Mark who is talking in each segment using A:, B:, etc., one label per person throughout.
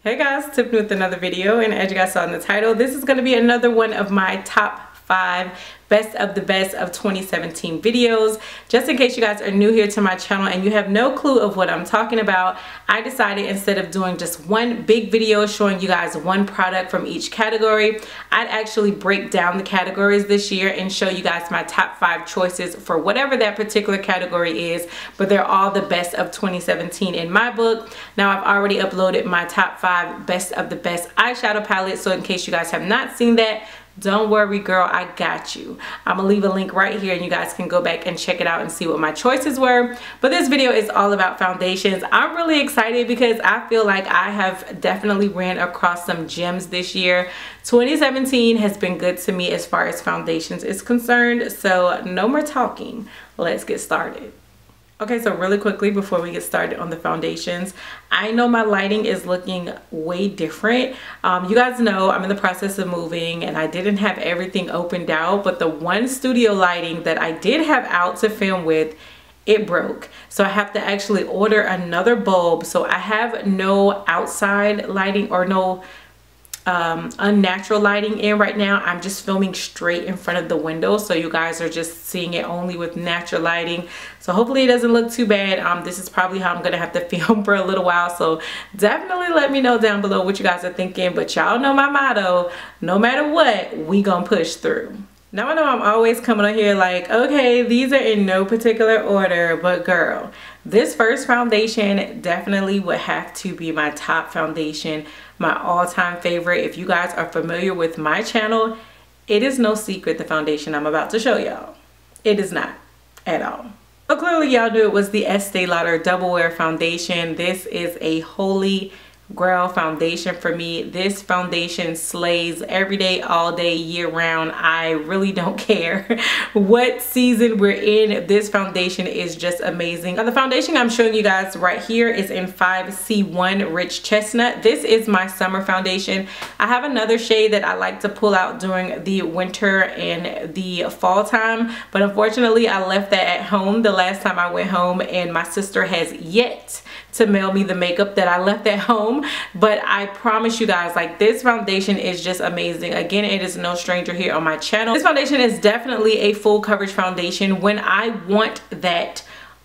A: Hey guys, Tiffany with another video, and as you guys saw in the title, this is going to be another one of my top 5 best of the best of 2017 videos. Just in case you guys are new here to my channel and you have no clue of what I'm talking about, I decided instead of doing just one big video showing you guys one product from each category, I'd actually break down the categories this year and show you guys my top 5 choices for whatever that particular category is, but they're all the best of 2017 in my book. Now I've already uploaded my top 5 best of the best eyeshadow palette, so in case you guys have not seen that, don't worry girl, I got you. I'm gonna leave a link right here and you guys can go back and check it out and see what my choices were. But this video is all about foundations. I'm really excited because I feel like I have definitely ran across some gems this year. 2017 has been good to me as far as foundations is concerned, so no more talking. Let's get started. Okay, so really quickly before we get started on the foundations, I know my lighting is looking way different. You guys know I'm in the process of moving and I didn't have everything opened out, but the one studio lighting that I did have out to film with, it broke. So I have to actually order another bulb. So I have no outside lighting or no unnatural lighting in right now. I'm just filming straight in front of the window, so you guys are just seeing it only with natural lighting. So hopefully it doesn't look too bad. This is probably how I'm gonna have to film for a little while, so definitely let me know down below what you guys are thinking. But y'all know my motto, no matter what, we gonna push through. Now I know I'm always coming on here like, okay, these are in no particular order, but girl, this first foundation definitely would have to be my top foundation, my all-time favorite. If you guys are familiar with my channel, it is no secret the foundation I'm about to show y'all. It is not at all. So clearly y'all knew it was the Estee Lauder Double Wear Foundation. This is a holy grail foundation for me. This foundation slays every day, all day, year round. I really don't care what season we're in. This foundation is just amazing. Now the foundation I'm showing you guys right here is in 5C1 Rich Chestnut. This is my summer foundation. I have another shade that I like to pull out during the winter and the fall time, but unfortunately I left that at home the last time I went home, and my sister has yet to mail me the makeup that I left at home. But I promise you guys, like, this foundation is just amazing. Again, it is no stranger here on my channel. This foundation is definitely a full coverage foundation. When I want that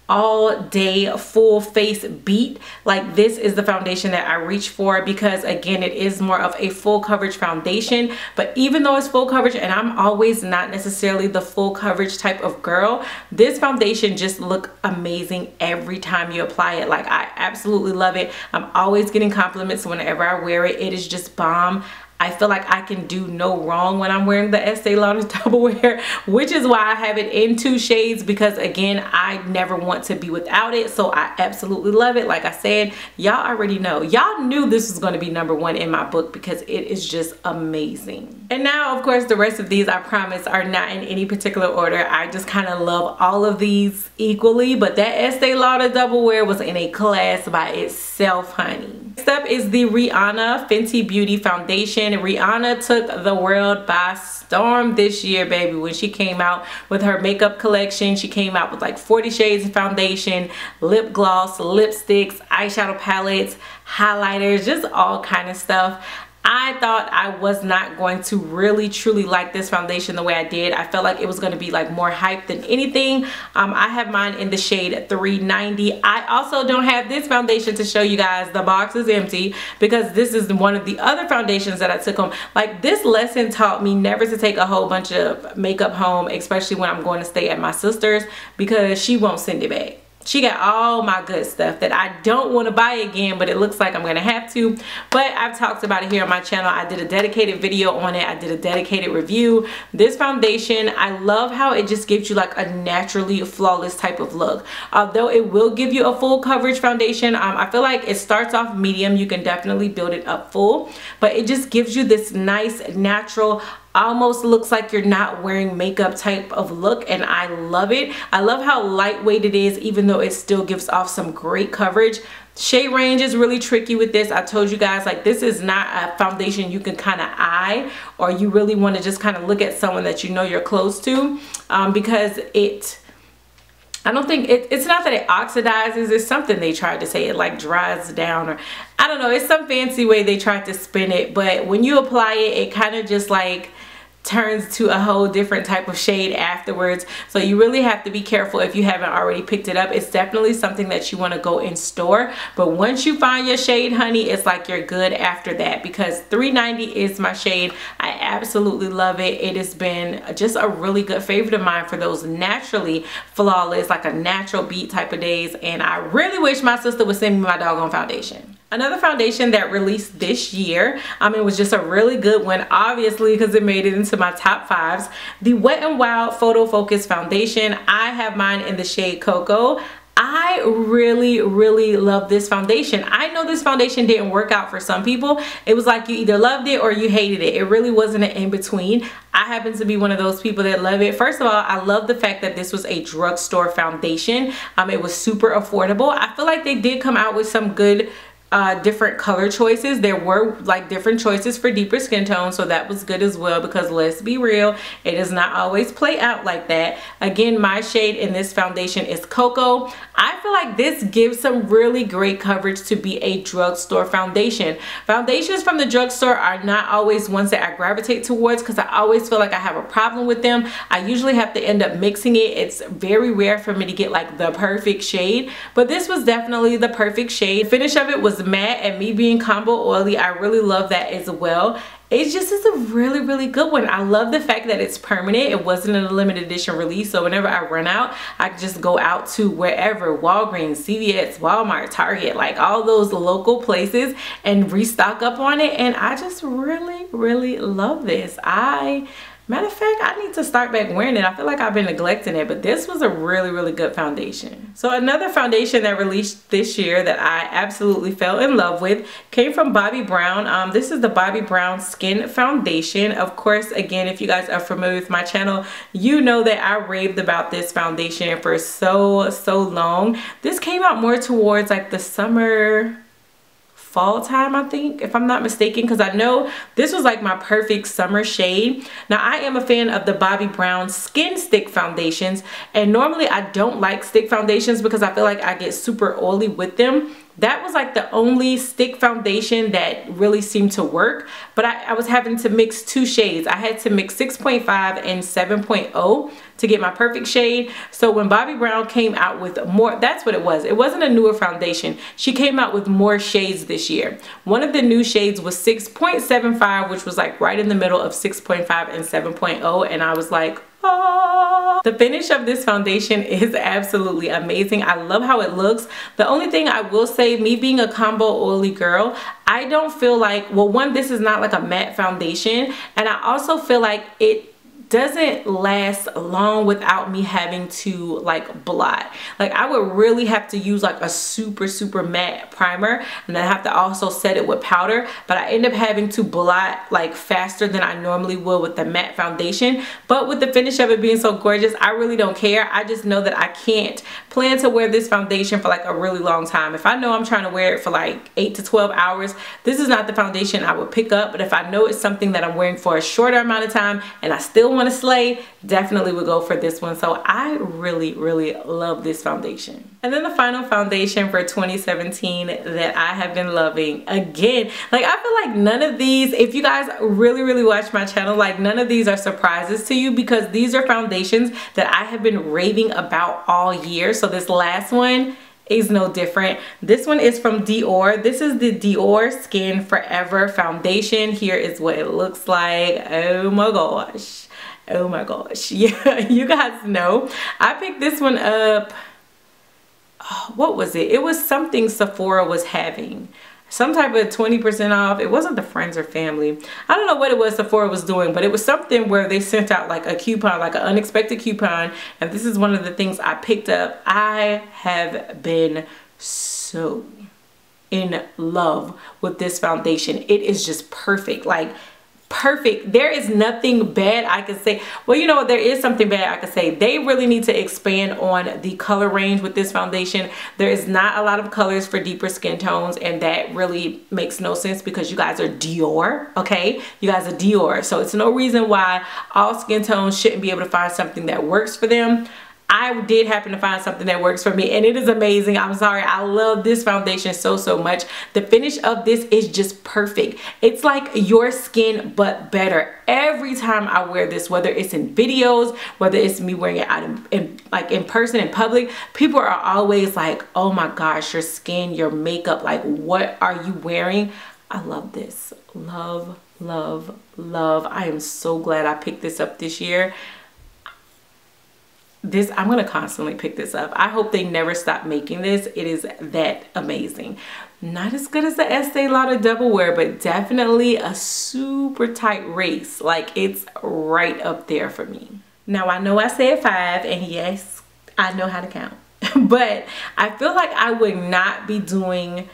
A: all day full face beat, like, this is the foundation that I reach for, because again, it is more of a full coverage foundation. But even though it's full coverage, and I'm always not necessarily the full coverage type of girl, this foundation just look amazing every time you apply it. Like, I absolutely love it. I'm always getting compliments whenever I wear it. It is just bomb. I feel like I can do no wrong when I'm wearing the Estee Lauder Double Wear, which is why I have it in 2 shades, because again, I never want to be without it. So I absolutely love it. Like I said, y'all already know. Y'all knew this was going to be #1 in my book because it is just amazing. And now, of course, the rest of these, I promise, are not in any particular order. I just kind of love all of these equally, but that Estee Lauder Double Wear was in a class by itself, honey. Next up is the Rihanna Fenty Beauty Foundation. Rihanna took the world by storm this year, baby. When she came out with her makeup collection, she came out with like 40 shades of foundation, lip gloss, lipsticks, eyeshadow palettes, highlighters, just all kind of stuff. I thought I was not going to really truly like this foundation the way I did. I felt like it was going to be like more hype than anything. I have mine in the shade 390. I also don't have this foundation to show you guys. The box is empty because this is one of the other foundations that I took home. Like, this lesson taught me never to take a whole bunch of makeup home, especially when I'm going to stay at my sister's, because she won't send it back. She got all my good stuff that I don't want to buy again, but it looks like I'm going to have to. But I've talked about it here on my channel. I did a dedicated video on it. I did a dedicated review. This foundation, I love how it just gives you like a naturally flawless type of look. Although it will give you a full coverage foundation, I feel like it starts off medium. You can definitely build it up full, but it just gives you this nice natural, almost looks like you're not wearing makeup type of look, and I love it. I love how lightweight it is, even though it still gives off some great coverage. Shade range is really tricky with this. I told you guys, like, this is not a foundation you can kind of eye, or you really want to just kind of look at someone that you know you're close to, because I don't think it's not that it oxidizes. It's something they tried to say. It like dries down, or I don't know. It's some fancy way they tried to spin it. But when you apply it, it kind of just like turns to a whole different type of shade afterwards. So you really have to be careful if you haven't already picked it up. It's definitely something that you want to go in store, but once you find your shade, honey, it's like you're good after that, because 390 is my shade. I absolutely love it. It has been just a really good favorite of mine for those naturally flawless, like a natural beat type of days. And I really wish my sister would send me my doggone foundation. Another foundation that released this year, it was just a really good one, obviously, because it made it into my top 5s. The Wet n Wild Photo Focus Foundation. I have mine in the shade Cocoa. I really love this foundation. I know this foundation didn't work out for some people. It was like you either loved it or you hated it. It really wasn't an in-between. I happen to be one of those people that love it. First of all, I love the fact that this was a drugstore foundation. It was super affordable. I feel like they did come out with some good different color choices. There were like different choices for deeper skin tones, so that was good as well, because let's be real, it does not always play out like that. Again, my shade in this foundation is Cocoa. I feel like this gives some really great coverage to be a drugstore foundation. Foundations from the drugstore are not always ones that I gravitate towards, because I always feel like I have a problem with them. I usually have to end up mixing it. It's very rare for me to get like the perfect shade, but this was definitely the perfect shade. The finish of it was matte, and me being combo oily, I really love that as well. It just is a really good one. I love the fact that it's permanent. It wasn't a limited edition release, so whenever I run out, I can just go out to wherever, Walgreens, CVS, Walmart, Target, like all those local places, and restock up on it. And I just really love this. Matter of fact, I need to start back wearing it. I feel like I've been neglecting it, but this was a really good foundation. So another foundation that released this year that I absolutely fell in love with came from Bobbi Brown. This is the Bobbi Brown Skin Foundation. Of course, again, if you guys are familiar with my channel, you know that I raved about this foundation for so long. This came out more towards like the summer, fall time, I think, if I'm not mistaken, because I know this was like my perfect summer shade. Now, I am a fan of the Bobbi Brown Skin Stick Foundations, and normally I don't like stick foundations because I feel like I get super oily with them. That was like the only stick foundation that really seemed to work, but I was having to mix two shades. I had to mix 6.5 and 7.0 to get my perfect shade. So when Bobbi Brown came out with more, that's what it was. It wasn't a newer foundation. She came out with more shades this year. One of the new shades was 6.75, which was like right in the middle of 6.5 and 7.0, and I was like, oh. The finish of this foundation is absolutely amazing. I love how it looks. The only thing I will say, me being a combo oily girl, I don't feel like, well, one, this is not like a matte foundation, and I also feel like it doesn't last long without me having to like blot. Like I would really have to use like a super matte primer, and then I have to also set it with powder, but I end up having to blot like faster than I normally would with the matte foundation. But with the finish of it being so gorgeous, I really don't care. I just know that I can't plan to wear this foundation for like a really long time. If I know I'm trying to wear it for like 8 to 12 hours, this is not the foundation I would pick up. But if I know it's something that I'm wearing for a shorter amount of time and I still want to slay, definitely would go for this one. So I really love this foundation. And then the final foundation for 2017 that I have been loving, again, like I feel like none of these, if you guys really watch my channel, like none of these are surprises to you, because these are foundations that I have been raving about all year. So this last one is no different. This one is from Dior. This is the Dior Skin Forever Foundation. Here is what it looks like. Oh my gosh. Oh my gosh. Yeah, you guys know. I picked this one up. Oh, what was it? It was something Sephora was having. Some type of 20% off. It wasn't the friends or family. I don't know what it was Sephora was doing, but it was something where they sent out like a coupon, like an unexpected coupon. And this is one of the things I picked up. I have been so in love with this foundation. It is just perfect. Like perfect. There is nothing bad I could say. Well, you know what, there is something bad I could say. They really need to expand on the color range with this foundation. There is not a lot of colors for deeper skin tones, and that really makes no sense because you guys are Dior, okay? You guys are Dior, so it's no reason why all skin tones shouldn't be able to find something that works for them. I did happen to find something that works for me, and it is amazing. I'm sorry, I love this foundation so much. The finish of this is just perfect. It's like your skin but better every time I wear this, whether it's in videos, whether it's me wearing it out in person in public. People are always like, oh my gosh, your skin, your makeup, like what are you wearing? I love this. Love, love, love. I am so glad I picked this up this year. I'm gonna constantly pick this up. I hope they never stop making this. It is that amazing. Not as good as the Estee Lauder Double Wear, but definitely a super tight race. Like, it's right up there for me. Now, I know I said 5, and yes, I know how to count. But I feel like I would not be doing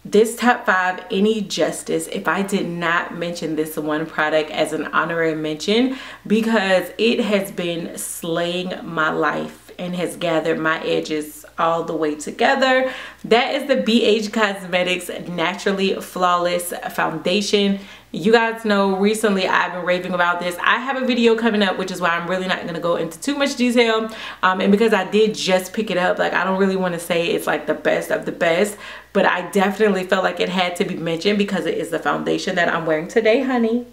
A: this top 5 any justice if I did not mention this one product as an honorary mention, because it has been slaying my life and has gathered my edges all the way together. That is the BH Cosmetics Naturally Flawless Foundation. You guys know recently I've been raving about this. I have a video coming up, which is why I'm really not going to go into too much detail. And because I did just pick it up, like, I don't really want to say it's like the best of the best, but I definitely felt like it had to be mentioned because it is the foundation that I'm wearing today, honey.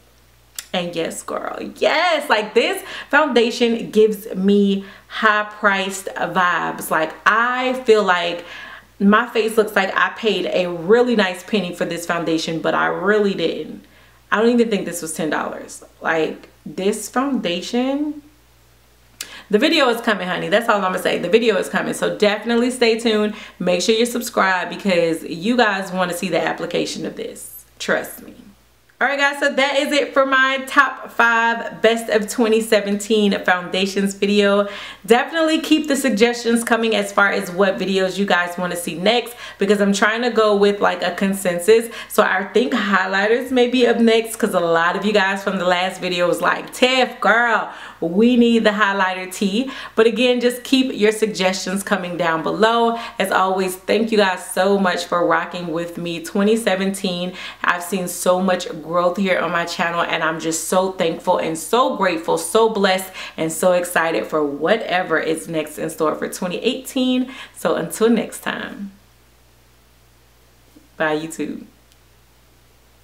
A: And yes, girl, yes, like this foundation gives me high-priced vibes. Like, I feel like my face looks like I paid a really nice penny for this foundation, but I really didn't. I don't even think this was $10. Like, this foundation, the video is coming, honey. That's all I'm gonna say. The video is coming, so definitely stay tuned. Make sure you're subscribed because you guys want to see the application of this. Trust me. Alright guys, so that is it for my top 5 best of 2017 foundations video. Definitely keep the suggestions coming as far as what videos you guys want to see next, because I'm trying to go with like a consensus. So I think highlighters may be up next, because a lot of you guys from the last video was like, Tiff, girl, we need the highlighter tea. But again, just keep your suggestions coming down below. As always, thank you guys so much for rocking with me. 2017, I've seen so much growth here on my channel, and I'm just so thankful and so grateful, so blessed, and so excited for whatever is next in store for 2018. So until next time, bye YouTube.